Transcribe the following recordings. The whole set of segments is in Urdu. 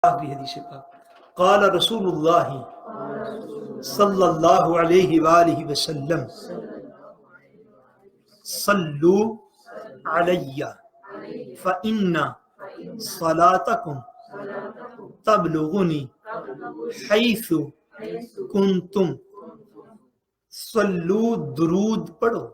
آخری حدیث پاک قال رسول اللہ صلی اللہ علیہ وآلہ وسلم صلو علی فإن صلاتکم تبلغنی حیث کنتم. صلو درود پڑھو.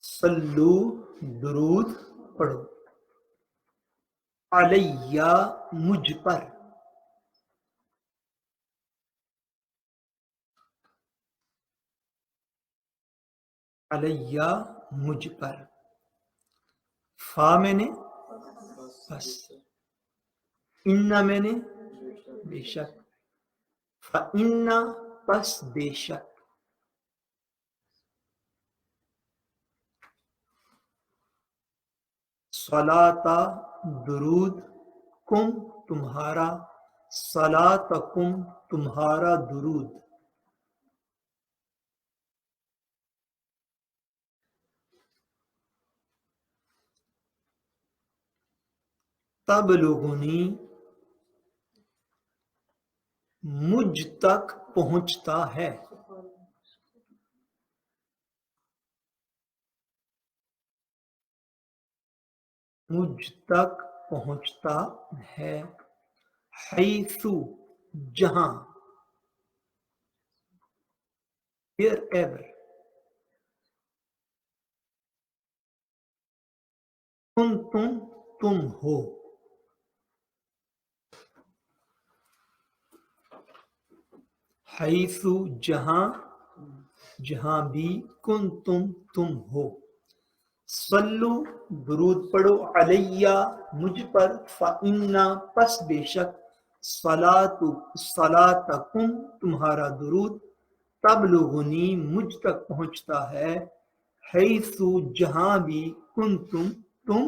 صلو درود پڑھو. علیہ مجھ پر. علیہ مجھ پر. فا میں نے بس، ان میں نے بے شک، فإن پس بے شک. صلاۃ درود، کم تمہارا، صلاتکم تمہارا درود. تبلغنی مجھ تک پہنچتا ہے. مجھ تک پہنچتا ہے. حیث جہاں، wherever. تم ہو. حیث جہاں بھی، تم ہو. صلو درود پڑھو، علیہ مجھ پر، فإن پس بے شک، صلاتکم تمہارا درود، تبلغنی مجھ تک پہنچتا ہے، حیث جہاں بھی، تم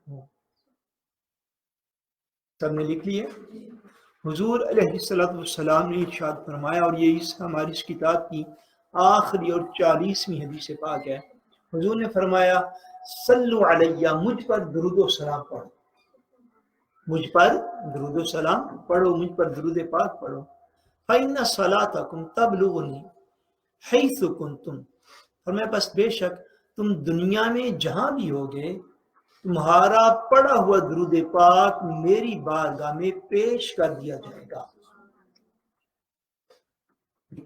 ہو. سب نے لکھ لیے؟ حضور علیہ السلام نے ارشاد فرمایا، اور یہ ہماری اس کتاب کی آخری اور 40ویں حدیث پاک ہے. حضور نے فرمایا صلو علیہ، مجھ پر درود و سلام پڑھو. مجھ پر درود و سلام پڑھو، مجھ پر درود پاک پڑھو. فإن صلاتکم تبلغنی حیث کنتم. فرمایا پس بے شک تم دنیا میں جہاں بھی ہوگے، تمہارا پڑھا ہوا درود پاک میری بارگاہ میں پیش کر دیا جائے گا.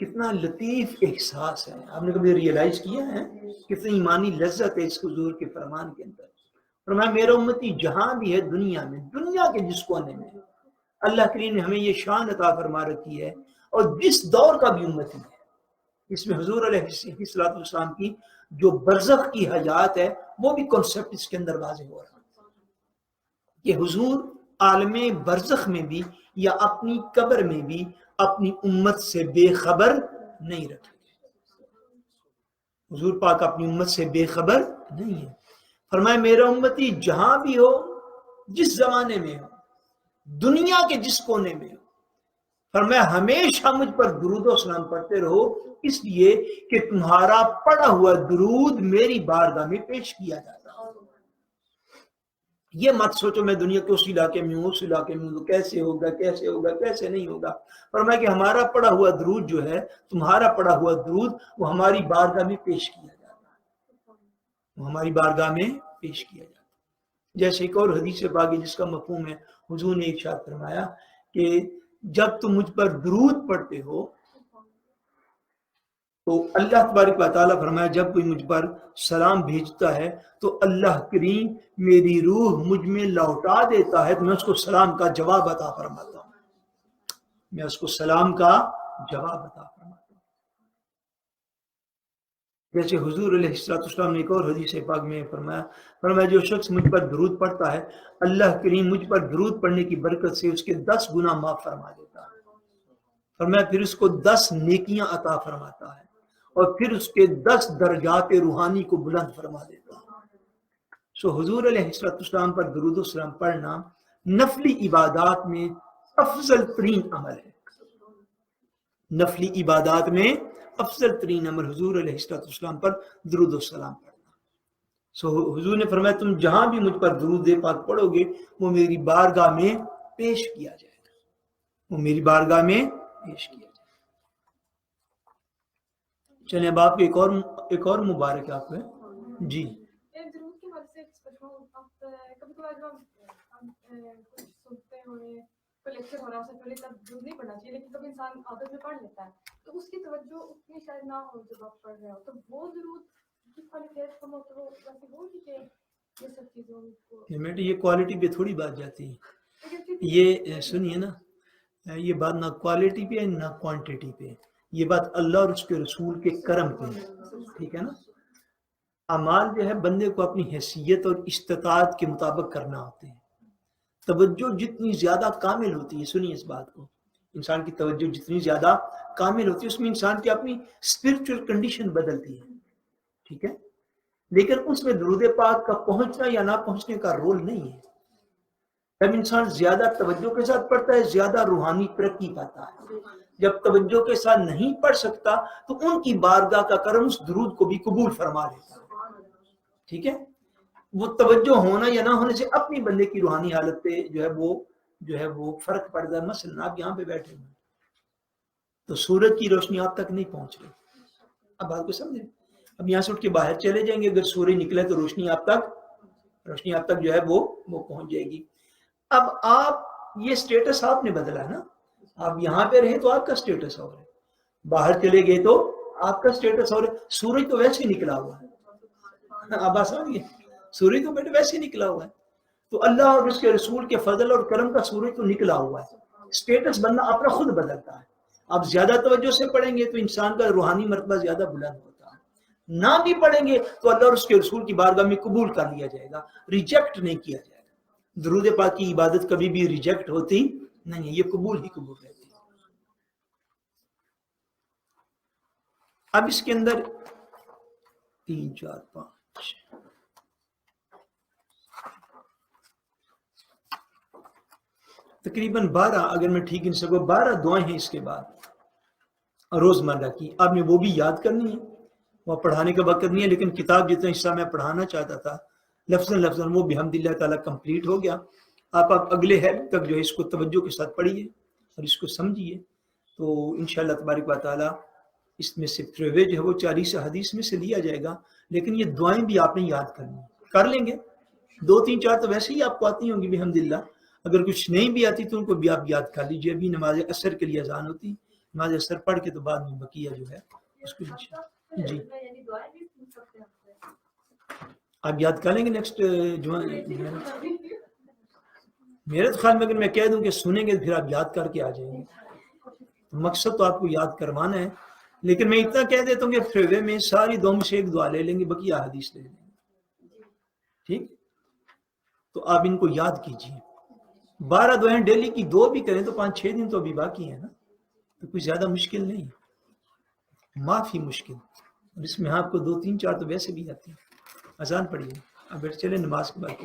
کتنا لطیف احساس ہے. آپ نے کبھی ریئلائز کیا ہے کتنی ایمانی لذت ہے اس حضور کے فرمان کے اندر. فرمایا میرا امتی جہاں بھی ہے دنیا میں، دنیا کے جس کونے میں، اللہ کریم نے ہمیں یہ شان عطا فرما رکھی ہے، اور جس دور کا بھی امتی ہے. اس میں حضور علیہ السلام کی جو برزخ کی حیات ہے وہ بھی کنسپٹ اس کے اندر واضح ہو رہا ہے کہ حضور عالم برزخ میں بھی یا اپنی قبر میں بھی اپنی امت سے بے خبر نہیں رکھے. حضور پاک اپنی امت سے بے خبر نہیں ہے. فرمایا میرا امتی جہاں بھی ہو، جس زمانے میں ہو، دنیا کے جس کونے میں ہو، فرمایا ہمیشہ مجھ پر درود و سلام پڑھتے رہو، اس لیے کہ تمہارا پڑھا ہوا درود میری بارگاہ میں پیش کیا جاتا ہے. یہ مت سوچو میں دنیا کے اس علاقے میں ہوں، اس علاقے میں ہوں تو کیسے ہوگا، کیسے ہوگا، کیسے نہیں ہوگا. فرمایا کہ ہمارا پڑھا ہوا درود جو ہے، تمہارا پڑھا ہوا درود، وہ ہماری بارگاہ میں پیش کیا جاتا ہے. وہ ہماری بارگاہ میں پیش کیا جاتا ہے. جیسے ایک اور حدیث پاک جس کا مفہوم ہے، حضور نے ارشاد فرمایا کہ جب تم مجھ پر درود پڑھتے ہو تو اللہ تبارک و تعالیٰ فرمایا جب کوئی مجھ پر سلام بھیجتا ہے تو اللہ کریم میری روح مجھ میں لوٹا دیتا ہے تو میں اس کو سلام کا جواب عطا فرماتا ہوں. میں اس کو سلام کا جواب عطا فرماتا ہوں. جیسے حضور علیہ السلام نے ایک اور حدیث پاک میں فرمایا جو شخص مجھ پر درود پڑھتا ہے اللہ کریم مجھ پر درود پڑھنے کی برکت سے اس کے 10 گناہ معاف فرما دیتا ہے. فرمایا پھر اس کو 10 نیکیاں عطا فرماتا ہے، اور پھر اس کے 10 درجات روحانی کو بلند فرما دیتا ہے. سو حضور علیہ السلام پر درود و سلام پڑھنا نفلی عبادات میں افضل ترین عمل ہے. نفلی عبادات میں افضل ترین عمل حضور علیہ السلام پر درود و سلام پڑھنا. سو حضور نے فرمایا تم جہاں بھی مجھ پر درود پاک پڑھو گے وہ میری بارگاہ میں پیش کیا جائے گا، وہ میری بارگاہ میں پیش کیا جائے گا. چلیں اب آپ کو ایک اور مبارک آپ ہے جی. لیکچر ہو رہا ہے اس سے پہلے تب درود نہیں پڑھنا چاہیے، لیکن کبھی انسان عادت میں پڑھ لیتا ہے تو اس کی توجہ اتنی شاید نہ ہو جب آپ پڑھ رہے ہو، تو وہ درود کی کوالٹی کم ہو تو وہ ویسے وہ نہیں کہ یہ سب چیزوں کو یہ کوالٹی پہ تھوڑی بات جاتی ہے. یہ سنیے نا، یہ بات نہ کوالٹی پہ نہ کوانٹٹی پہ، یہ بات اللہ اور اس کے رسول کے کرم پہ، ٹھیک ہے نا. اعمال جو ہے بندے کو اپنی حیثیت اور استطاعت کے مطابق کرنا ہوتے ہیں. توجہ جتنی زیادہ کامل ہوتی ہے، سنیے اس بات کو، انسان کی توجہ جتنی زیادہ کامل ہوتی ہے اس میں انسان کی اپنی اسپرچل کنڈیشن بدلتی ہے، ٹھیک ہے. لیکن اس میں درود پاک کا پہنچنا یا نہ پہنچنے کا رول نہیں ہے. جب انسان زیادہ توجہ کے ساتھ پڑھتا ہے زیادہ روحانی ترقی پاتا ہے. جب توجہ کے ساتھ نہیں پڑھ سکتا تو ان کی بارگاہ کا کرم اس درود کو بھی قبول فرما لیتا ہے، ٹھیک ہے. وہ توجہ ہونا یا نہ ہونے سے اپنی بندے کی روحانی حالت پہ جو ہے وہ فرق پڑتا ہے. مثلا آپ یہاں پہ بیٹھے ہوئے تو سورج کی روشنی آپ تک نہیں پہنچ رہی، اب بات کو سمجھیں. اب یہاں سے اٹھ کے باہر چلے جائیں گے، اگر سورج نکلے تو روشنی آپ تک جو ہے وہ پہنچ جائے گی. اب آپ یہ سٹیٹس آپ نے بدلا نا، آپ یہاں پہ رہے تو آپ کا سٹیٹس اور ہے، باہر چلے گئے تو آپ کا سٹیٹس اور ہے. سورج تو ویسے ہی نکلا ہوا ہے، اب آپ سمجھ گئے، سورج تو بیٹے ویسے ہی نکلا ہوا ہے. تو اللہ اور اس کے رسول کے فضل اور کرم کا سورج تو نکلا ہوا ہے. سٹیٹس بندہ اپنا خود بدلتا ہے. آپ زیادہ توجہ سے پڑھیں گے تو انسان کا روحانی مرتبہ زیادہ بلند ہوتا ہے، نہ بھی پڑھیں گے تو اللہ اور اس کے رسول کی بارگاہ میں قبول کر لیا جائے گا، ریجیکٹ نہیں کیا جائے گا. درود پاک کی عبادت کبھی بھی ریجیکٹ ہوتی نہیں ہے، یہ قبول ہی قبول رہتی ہے. اب اس کے اندر 3 4 5 تقریباً 12، اگر میں ٹھیک ان سب 12 دعائیں ہیں اس کے بعد روزمرہ کی. آپ نے وہ بھی یاد کرنی ہے، وہ پڑھانے کا وقت نہیں ہے، لیکن کتاب جتنا حصہ میں پڑھانا چاہتا تھا لفظاً وہ بحمد اللہ تعالیٰ کمپلیٹ ہو گیا. آپ اگلے ہیلپ تک جو ہے اس کو توجہ کے ساتھ پڑھیے اور اس کو سمجھیے تو انشاءاللہ تبارک و تعالیٰ اس میں سے جو ہے وہ 40 حدیث میں سے لیا جائے گا. لیکن یہ دعائیں بھی آپ نے یاد کرنی، کر لیں گے 2 3 4 تو ویسے ہی آپ کو آتی ہوں گی بحمد اللہ. اگر کچھ نہیں بھی آتی تو ان کو بھی آپ یاد کر لیجیے. ابھی نماز عصر کے لیے اذان ہوتی، نماز عصر پڑھ کے تو بعد میں بقیہ جو ہے اس کو جی آپ یاد کر لیں گے. نیکسٹ میرے خیال میں اگر میں کہہ دوں کہ سنیں گے پھر آپ یاد کر کے آ جائیں گے. مقصد تو آپ کو یاد کروانا ہے، لیکن میں اتنا کہہ دیتا ہوں کہ فریوے میں ساری دعاؤں میں سے ایک دعا لے لیں گے، بقیہ حدیث لے لیں گے، ٹھیک. تو آپ ان کو یاد کیجیے. 12 دعائیں ڈیلی کی 2 بھی کریں تو 5 6 دن تو ابھی باقی ہے نا، تو کوئی زیادہ مشکل نہیں، معافی مشکل. اور اس میں آپ کو 2 3 4 تو ویسے بھی آتی ہیں. اذان پڑھیے، اب بیٹھ چلے نماز کے بعد.